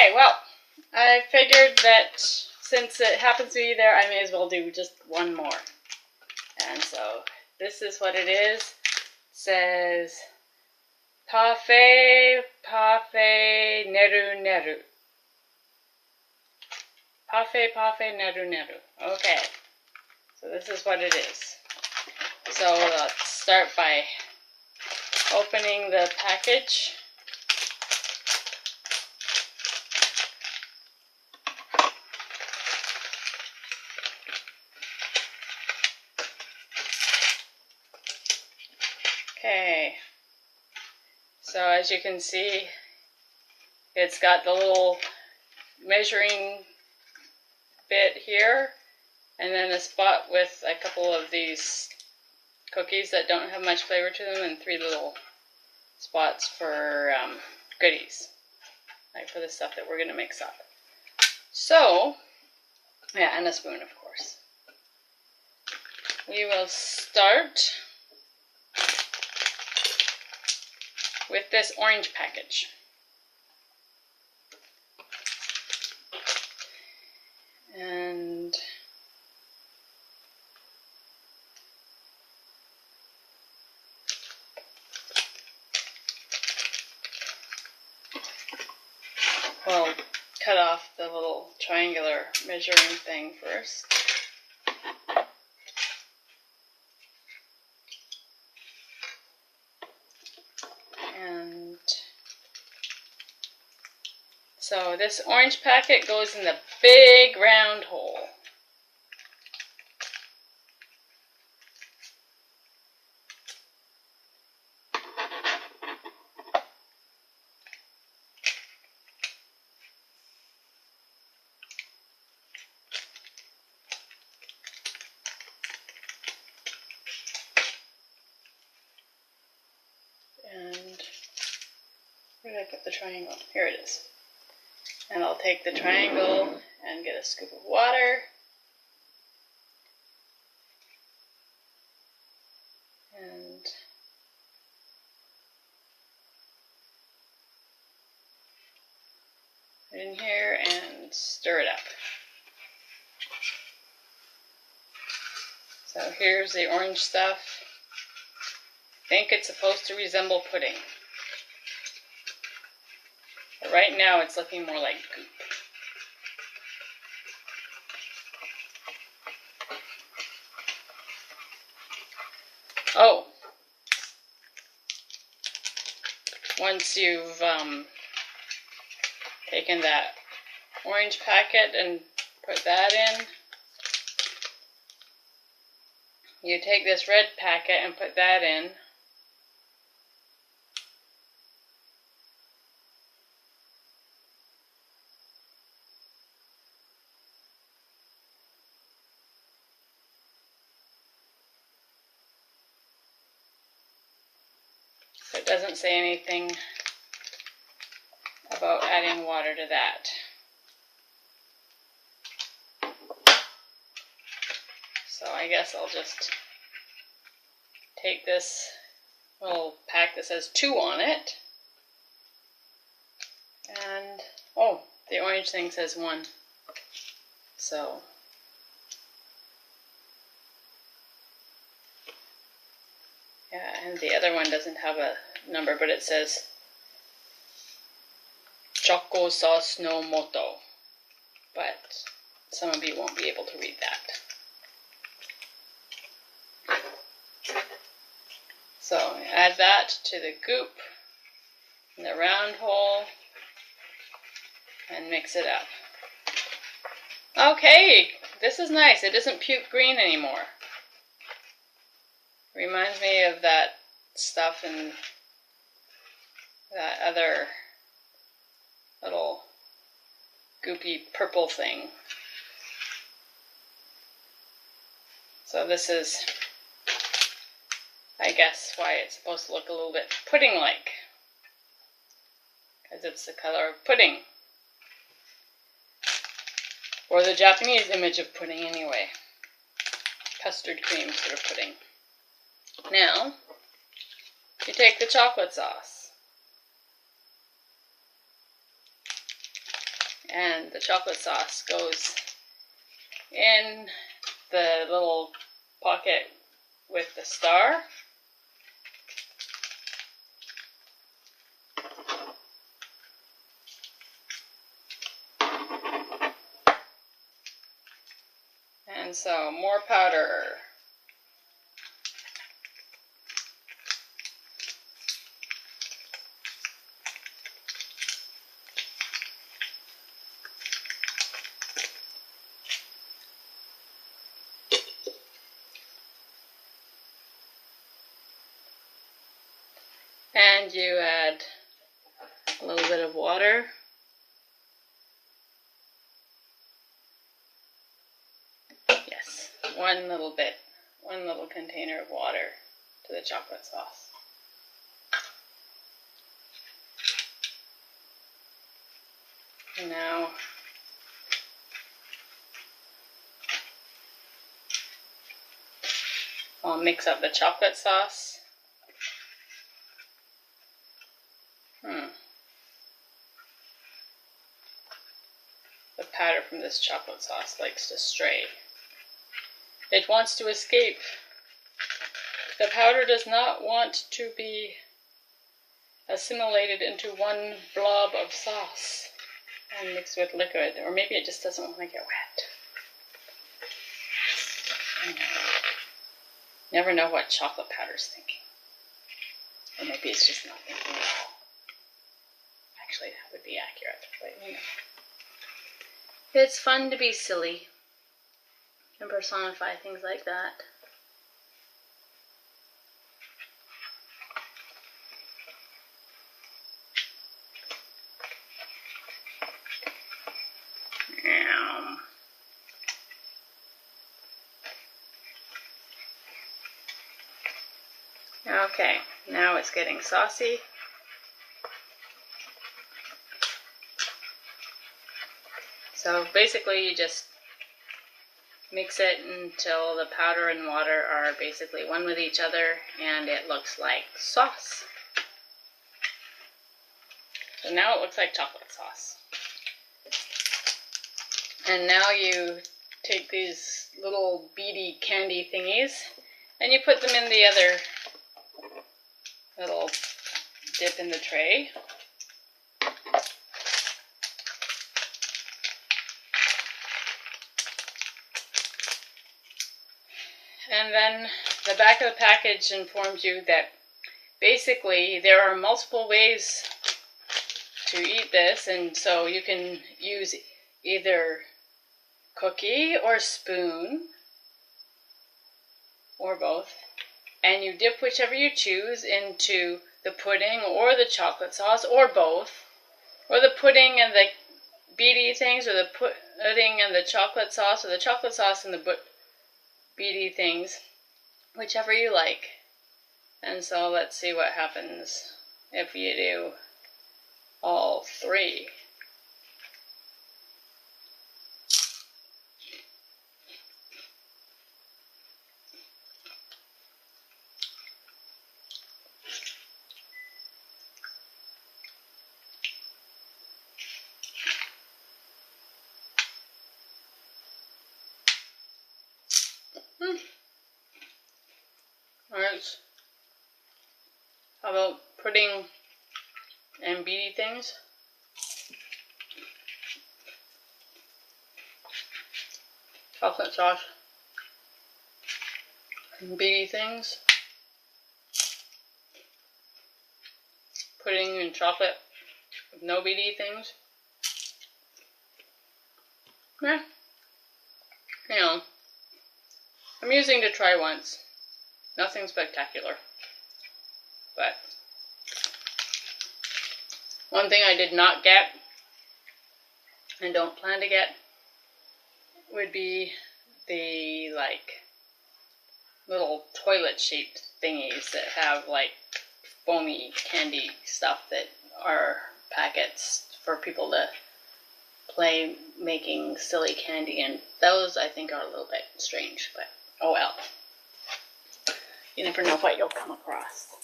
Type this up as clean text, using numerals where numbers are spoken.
Okay, well, I figured that since it happens to be there, I may as well do just one more. And so this is what it is. It says Pafe Pafe Neru Neru. Pafe Pafe Neru Neru. Okay, so this is what it is. So let's start by opening the package. Okay, so as you can see, it's got the little measuring bit here, and then a spot with a couple of these cookies that don't have much flavor to them, and 3 little spots for goodies, like for the stuff that we're going to mix up. So, yeah, and a spoon, of course. We will start with this orange package. And we'll cut off the little triangular measuring thing first. And so this orange packet goes in the big round hole. And where did I put the triangle? Here it is. And I'll take the triangle and get a scoop of water. And put it in here and stir it up. So here's the orange stuff. I think it's supposed to resemble pudding. But right now it's looking more like goop. Oh, once you've taken that orange packet and put that in, you take this red packet and put that in. So it doesn't say anything about adding water to that. So I guess I'll just take this little pack that says 2 on it, and oh, the orange thing says 1. So yeah, and the other one doesn't have a number, but it says Choco Sauce no Moto, but some of you won't be able to read that. So add that to the goop in the round hole and mix it up. Okay, this is nice. It isn't puke green anymore. Reminds me of that stuff in that other little goopy purple thing. So this is, I guess, why it's supposed to look a little bit pudding-like, because it's the color of pudding, or the Japanese image of pudding anyway. Custard cream sort of pudding. Now, you take the chocolate sauce. and the chocolate sauce goes in the little pocket with the star. And so more powder. And you add a little bit of water. Yes, one little container of water to the chocolate sauce. And now I'll mix up the chocolate sauce. The powder from this chocolate sauce likes to stray. It wants to escape. The powder does not want to be assimilated into one blob of sauce and mixed with liquid, or maybe it just doesn't want to get wet. Never know what chocolate powder's thinking. Or maybe it's just not thinking at all. Actually, that would be accurate, but you know. It's fun to be silly and personify things like that. Okay, now it's getting saucy. So basically you just mix it until the powder and water are basically one with each other and it looks like sauce. So now it looks like chocolate sauce. And now you take these little beady candy thingies and you put them in the other little dip in the tray. And then the back of the package informs you that basically there are multiple ways to eat this, and so you can use either cookie or spoon or both, and you dip whichever you choose into the pudding or the chocolate sauce or both, or the pudding and the beady things, or the pudding and the chocolate sauce, or the chocolate sauce and the beady things, whichever you like. And so let's see what happens if you do all three. Alright, how about pudding and beady things? Chocolate sauce and beady things. Pudding and chocolate with no beady things. Yeah, you know, amusing to try once. Nothing spectacular. But one thing I did not get and don't plan to get would be the little toilet shaped thingies that have foamy candy stuff that are packets for people to play making silly candy, and those I think are a little bit strange, but oh well. You never know what you'll come across.